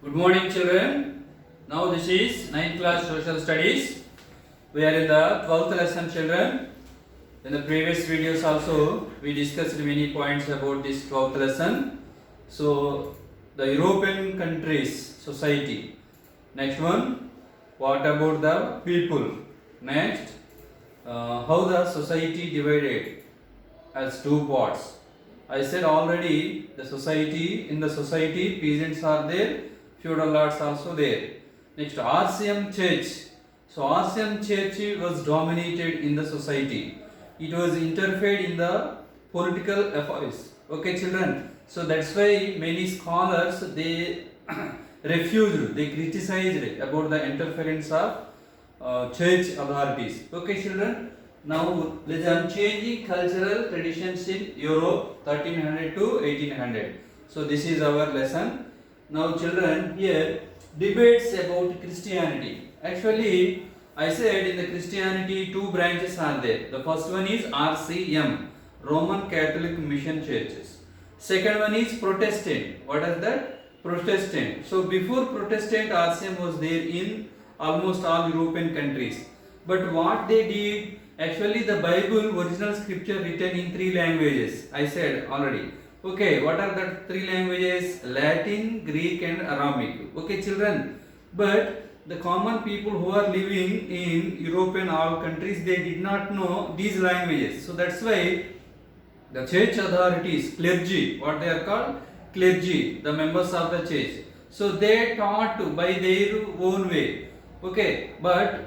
Good morning, children. Now this is 9th class social studies. We are in the 12th lesson, children. In the previous videos also we discussed many points about this 12th lesson. So the European countries society. Next one, what about the people? Next, how the society divided as two parts. I said already in the society peasants are there, feudal lords also there. Next, RCM church. So RCM church was dominated in the society. It was interfered in the political affairs. Okay, children. So that's why many scholars they refused, they criticized about the interference of church authorities. Okay, children. Now listen, changing cultural traditions in Europe 1300 to 1800. So this is our lesson. Now children, here debates about Christianity. Actually, I said in the Christianity two branches are there. The first one is RCM, Roman Catholic Mission Churches. Second one is Protestant. What is that? Protestant. So before Protestant, RCM was there in almost all European countries. But what they did, actually the Bible original scripture written in three languages. I said already. Okay, what are the three languages? Latin, Greek and Aramaic. Okay, children. But the common people who are living in European all countries, they did not know these languages. So that's why the church authorities, clergy, what they are called? Clergy, the members of the church. So they taught by their own way. Okay, but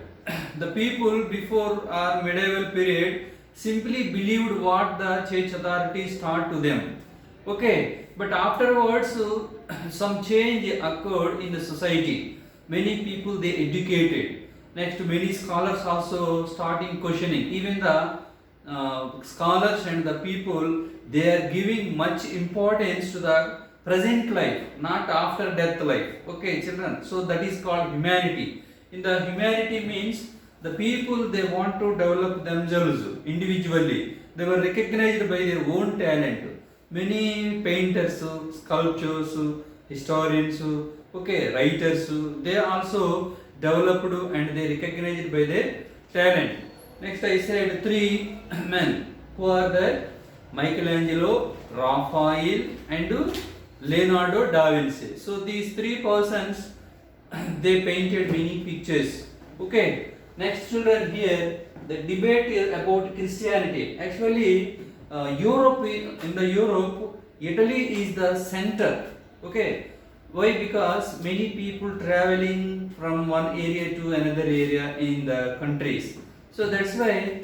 the people before our medieval period simply believed what the church authorities taught to them. Okay, but afterwards some change occurred in the society. Many people they educated. Next, many scholars also starting questioning. Even the scholars and the people they are giving much importance to the present life, not after death life. Okay, children. So that is called humanity. In the humanity means the people they want to develop themselves individually. They were recognized by their own talent. Many painters, sculptors, historians, okay, writers, they also developed and they recognized by their talent. Next I said three men. Who are that? Michelangelo, Raphael and Leonardo da Vinci. So these three persons they painted many pictures. Okay. Next, children, here the debate is about Christianity. Actually, in the Europe, Italy is the center. Okay. Why? Because many people traveling from one area to another area in the countries. So that's why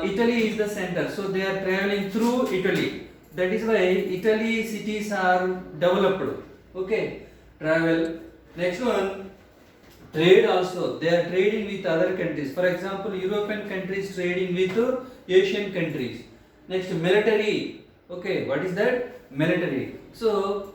Italy is the center. So they are traveling through Italy. That is why Italy cities are developed. Okay. Travel. Next one. Trade also, they are trading with other countries. For example, European countries trading with Asian countries. Next, military. Okay, what is that? Military. So,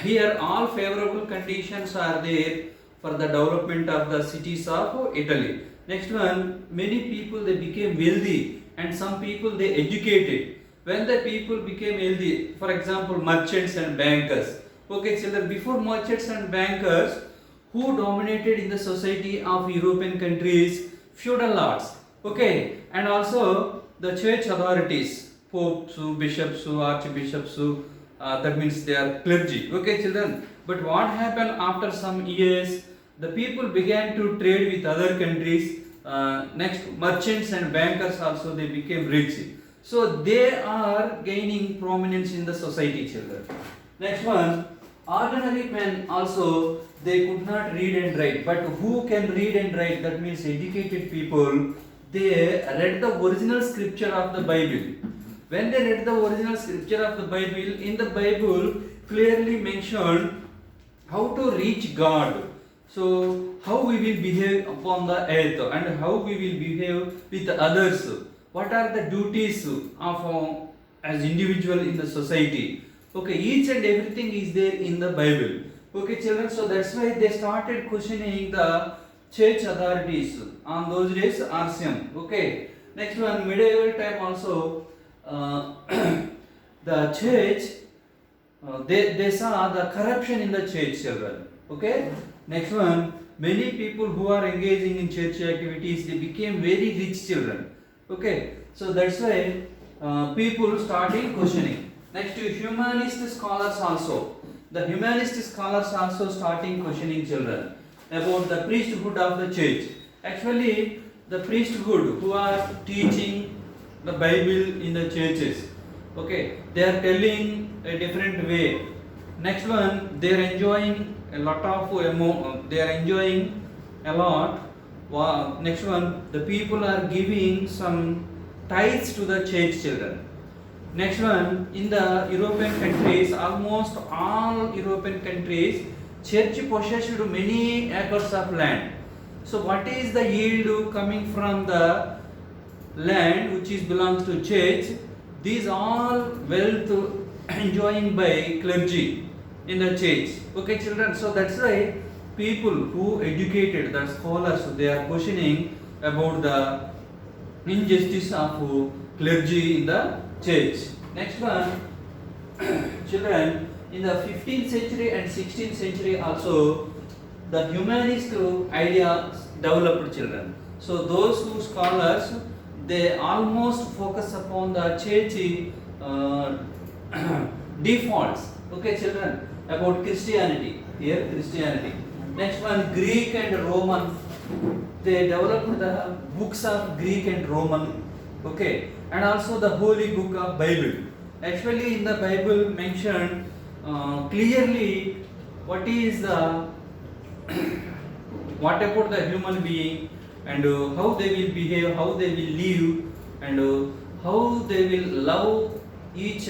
here all favorable conditions are there for the development of the cities of Italy. Next one, many people they became wealthy and some people they educated. When the people became wealthy, for example, merchants and bankers. Okay, children, before merchants and bankers, who dominated in the society of European countries? Feudal lords. Okay, and also the church authorities, popes, bishops, archbishops, that means they are clergy. Okay, children. But what happened after some years? The people began to trade with other countries. Next, merchants and bankers also they became rich. So they are gaining prominence in the society, children. Next one, ordinary men also they could not read and write, but who can read and write? That means educated people. They read the original scripture of the Bible. When they read the original scripture of the Bible, in the Bible clearly mentioned how to reach God. So how we will behave upon the earth and how we will behave with others. What are the duties of as individual in the society? Okay, each and everything is there in the Bible. Okay, children, so that's why they started questioning the church authorities. On those days, RCM. Okay, next one, medieval time also, the church they saw the corruption in the church, children. Okay. Next one, many people who are engaging in church activities, they became very rich, children. Okay. So that's why people started questioning. Next, humanist scholars also. The humanist scholars also starting questioning, children, about the priesthood of the church. Actually, the priesthood who are teaching the Bible in the churches, okay, they are telling a different way. Next one, they are enjoying a lot of they are enjoying a lot. Next one, the people are giving some tithes to the church, children. Next one, in the European countries, almost all European countries, church possessed many acres of land. So what is the yield coming from the land which is belongs to church? These all wealth enjoying by clergy in the church. Okay, children. So that's why people who educated, the scholars, they are questioning about the injustice of clergy in the church. Next one, children, in the 15th century and 16th century also, the humanist ideas developed, children. So those who scholars, they almost focus upon the church defaults. Okay, children, about Christianity. Here, Christianity. Next one, Greek and Roman. They developed the books of Greek and Roman. Okay, and also the holy book of Bible. Actually, in the Bible mentioned clearly what is the what about the human being, and how they will behave, how they will live, and how they will love each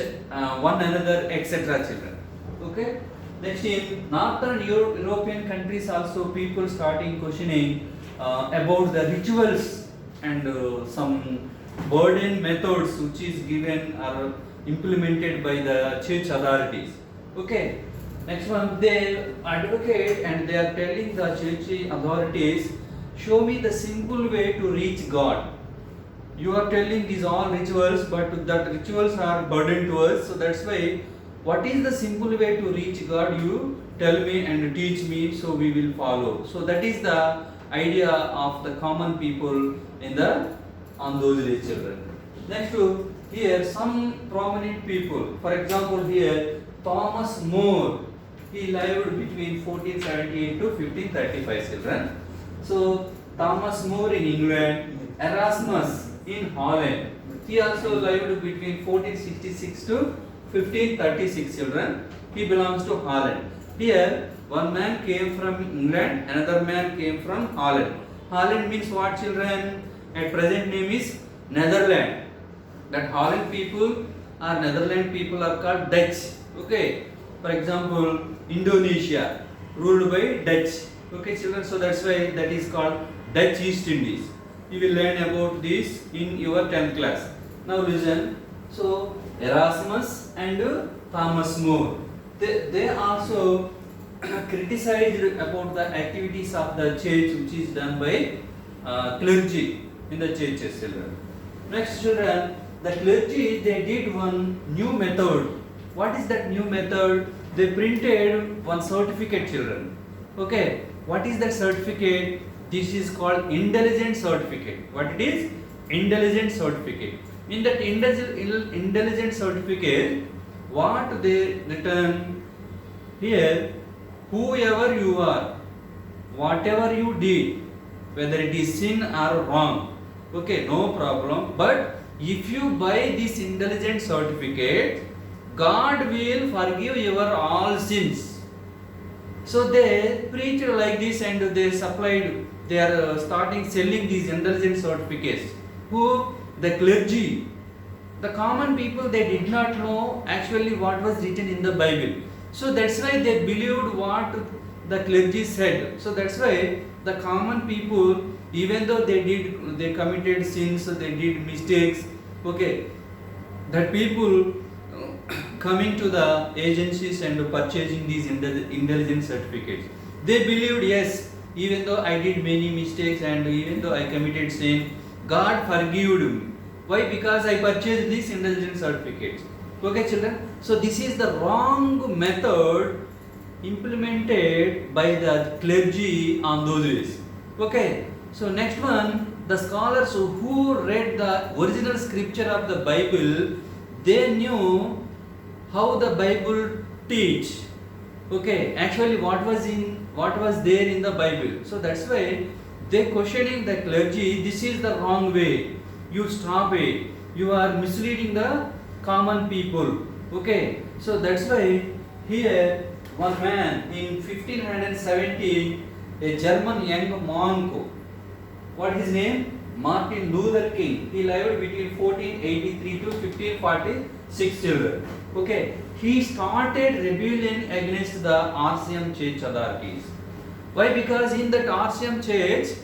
one another, etc. children. Okay. Next, in northern European countries also, people starting questioning about the rituals and some burden methods which is given or implemented by the church authorities. Okay. Next one, they advocate and they are telling the church authorities, show me the simple way to reach God. You are telling these all rituals, but that rituals are burden to us. So that's why, what is the simple way to reach God? You tell me and teach me, so we will follow. So that is the idea of the common people in the on those days, children. Next to here, some prominent people. For example, here Thomas More. He lived between 1478 to 1535, children. So Thomas More in England, Erasmus in Holland. He also lived between 1466 to 1536, children. He belongs to Holland. Here, one man came from England, another man came from Holland. Holland means what, children? At present name is Netherlands. That Holland people or Netherlands people are called Dutch. Okay. For example, Indonesia ruled by Dutch. Okay, children. So that's why that is called Dutch East Indies. You will learn about this in your 10th class. Now listen. So Erasmus and Thomas More, they also criticized about the activities of the church which is done by clergy in the churches, children. Next, children, the clergy, they did one new method. What is that new method? They printed one certificate, children. Okay, what is that certificate? This is called intelligent certificate. What it is? Intelligent certificate. In that intelligent certificate, what they written here, whoever you are, whatever you did, whether it is sin or wrong, okay, no problem. But if you buy this intelligent certificate, God will forgive your all sins. So they preached like this and they supplied, they are starting selling these intelligent certificates. Who? The clergy. The common people, they did not know actually what was written in the Bible. So that's why they believed what the clergy said. So that's why the common people, even though they committed sins, they did mistakes, okay, that people coming to the agencies and purchasing these intelligent certificates, they believed, yes, even though I did many mistakes and even though I committed sin, God forgave me. Why? Because I purchased these intelligent certificates. Okay children, so this is the wrong method implemented by the clergy on those days. Okay, so next one, the scholars who read the original scripture of the Bible, they knew how the Bible teach. Okay, actually what was there in the Bible. So that's why they questioning the clergy, this is the wrong way. You stop it. You are misleading the common people. Okay, so that's why here one man in 1517, a German young monk, what his name? Martin Luther King. He lived between 1483 to 1546 children. Okay, he started rebellion against the RCM church authorities. Why? Because in that RCM church,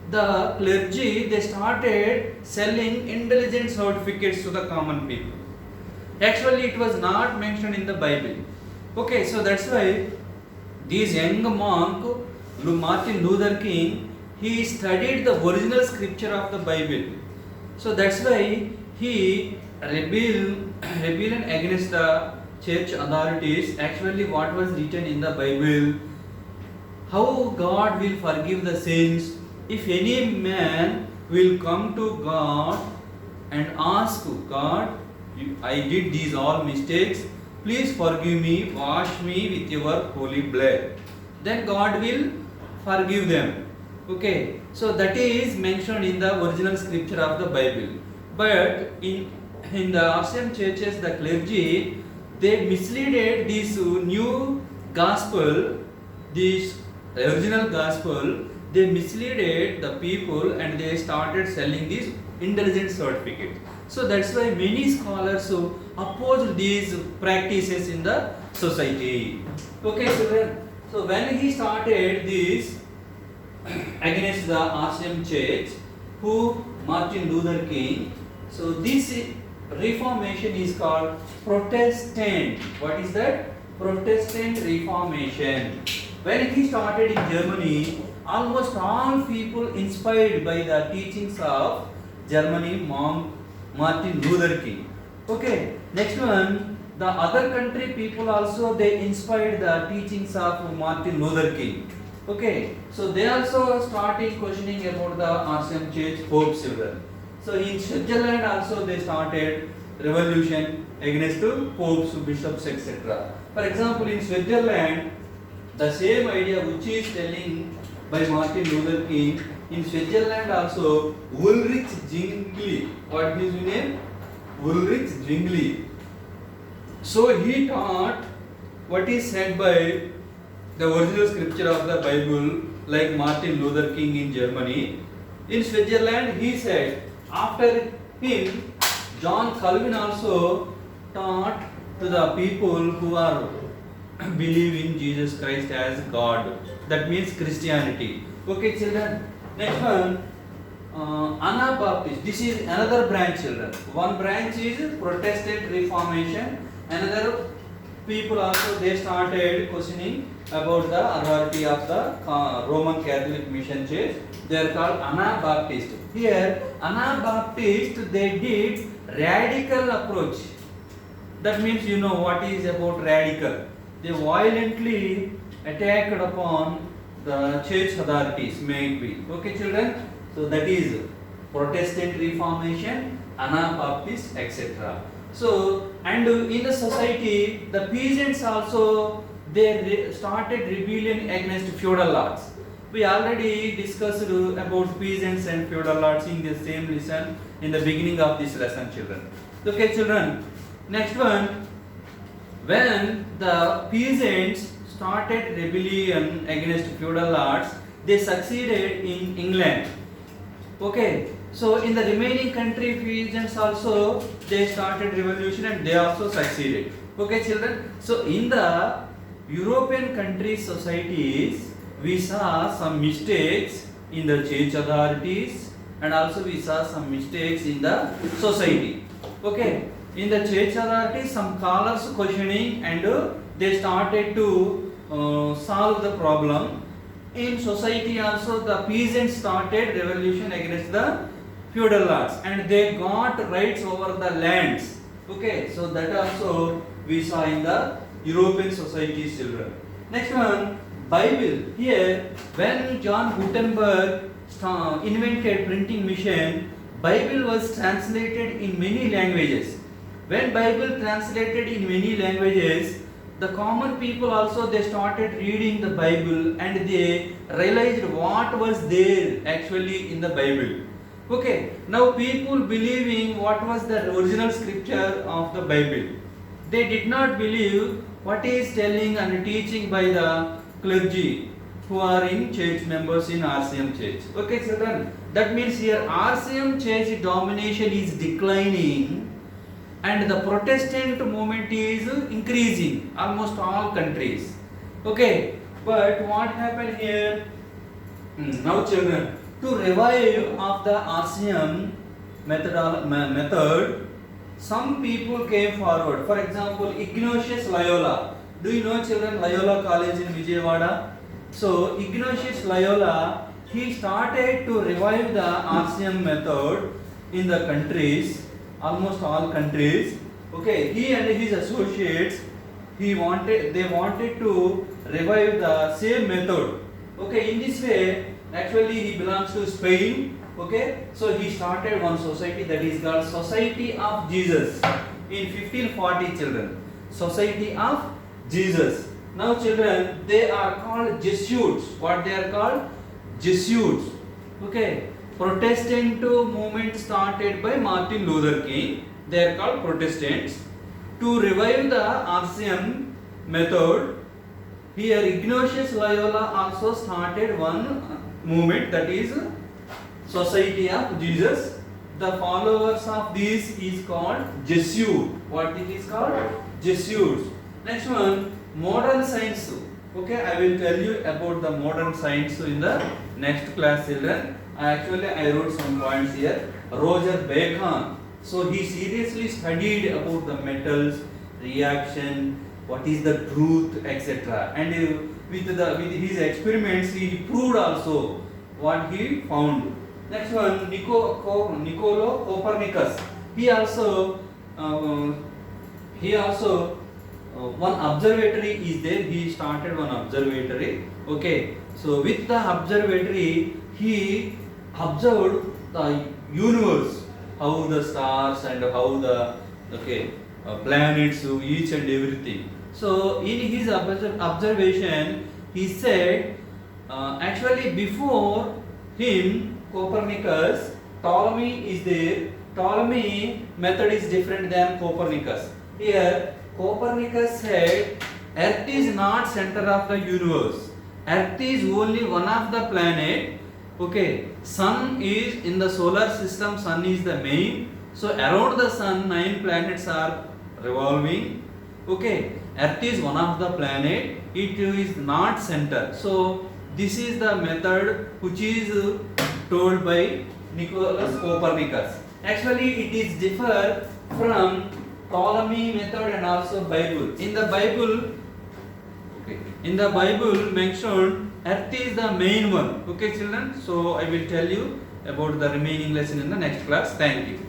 the clergy, they started selling intelligent certificates to the common people. Actually, it was not mentioned in the Bible. Okay, so that's why this young monk, Martin Luther King, he studied the original scripture of the Bible. So that's why he rebellion against the church authorities. Actually, what was written in the Bible? How God will forgive the sins if any man will come to God and ask God, I did these all mistakes, please forgive me, wash me with your holy blood. Then God will forgive them. Okay, so that is mentioned in the original scripture of the Bible. But in the RCM churches, the clergy, they misleaded this new gospel, this original gospel, they misleaded the people and they started selling these intelligent certificates. So that's why many scholars opposed these practices in the society. Okay, so when he started this against the RCM church, who Martin Luther King, so this reformation is called Protestant. What is that? Protestant Reformation. When he started in Germany, almost all people inspired by the teachings of Germany monk Martin Luther King. Okay, next one, the other country people also, they inspired the teachings of Martin Luther King. Okay, so they also started questioning about the RCM church Pope children. So in Switzerland also they started revolution against popes, bishops, etc. For example, in Switzerland, the same idea which is telling by Martin Luther King, in Switzerland also, Ulrich Zwingli, what is his name? Ulrich Zwingli. So he taught what is said by the original scripture of the Bible, like Martin Luther King in Germany. In Switzerland, he said, after him, John Calvin also taught to the people who are believe in Jesus Christ as God. That means Christianity. Okay, children. Next one, Anabaptist. This is another branch, children. One branch is Protestant Reformation. Another people also they started questioning about the authority of the Roman Catholic Mission Church. They are called Anabaptist. Here, Anabaptist, they did radical approach. That means you know what is about radical. They violently attacked upon the church authorities, maybe. Okay, children. So that is Protestant Reformation, Anabaptist, etc. So and in the society, the peasants also they started rebellion against feudal lords. We already discussed about peasants and feudal lords in the same lesson in the beginning of this lesson, children. Okay, children. Next one, when the peasants started rebellion against feudal lords, they succeeded in England. Okay, so in the remaining country, peasants also they started revolution and they also succeeded. Okay, children. So in the European countries societies, we saw some mistakes in the church authorities and also we saw some mistakes in the society. Okay, in the church authorities, some scholars questioning and they started to solve the problem. In society also, the peasants started revolution against the feudal lords and they got rights over the lands. Okay, so that also we saw in the European societies, children. Next one, Bible. Here, when John Gutenberg invented printing machine, Bible was translated in many languages. When Bible translated in many languages, the common people also they started reading the Bible and they realized what was there actually in the Bible. Okay, now people believing what was the original scripture of the Bible. They did not believe what is telling and teaching by the clergy who are in church members in RCM church. Okay, children, that means here RCM church domination is declining and the Protestant movement is increasing almost all countries. Okay, but what happened here? Now children, to revive of the RCM method, some people came forward. For example, Ignatius Loyola. Do you know children Loyola College in Vijayawada? So Ignatius Loyola, he started to revive the RCM method in the countries, almost all countries. Okay, he and his associates, they wanted to revive the same method. Okay, in this way, actually he belongs to Spain. Okay, so he started one society that is called Society of Jesus in 1540, children. Society of Jesus. Now children, they are called Jesuits. What they are called? Jesuits. Okay, Protestant movement started by Martin Luther King. They are called Protestants. To revive the RCM method, here Ignatius Loyola also started one movement, that is Society of Jesus. The followers of this is called Jesuit. What it is called? Jesuits. Next one, modern science. Okay, I will tell you about the modern science in the next class, children. I wrote some points here. Roger Bacon. So he seriously studied about the metals, reaction, what is the truth, etc. And with his experiments, he proved also what he found. Next one, Niccolo Copernicus. He also one observatory is there. He started one observatory. Okay, so with the observatory, he observed the universe, how the stars and how the planets, each and everything. So in his observation, he said actually before him, Copernicus, Ptolemy is there. Ptolemy method is different than Copernicus. Here Copernicus said Earth is not center of the universe. Earth is only one of the planet. Okay, Sun is in the solar system. Sun is the main. So around the Sun, 9 planets are revolving. Okay, Earth is one of the planet. It is not center. So this is the method which is told by Nicholas Copernicus. Actually, it is differ from Ptolemy method and also Bible. In the Bible mentioned Earth is the main one. Okay, children. So I will tell you about the remaining lesson in the next class. Thank you.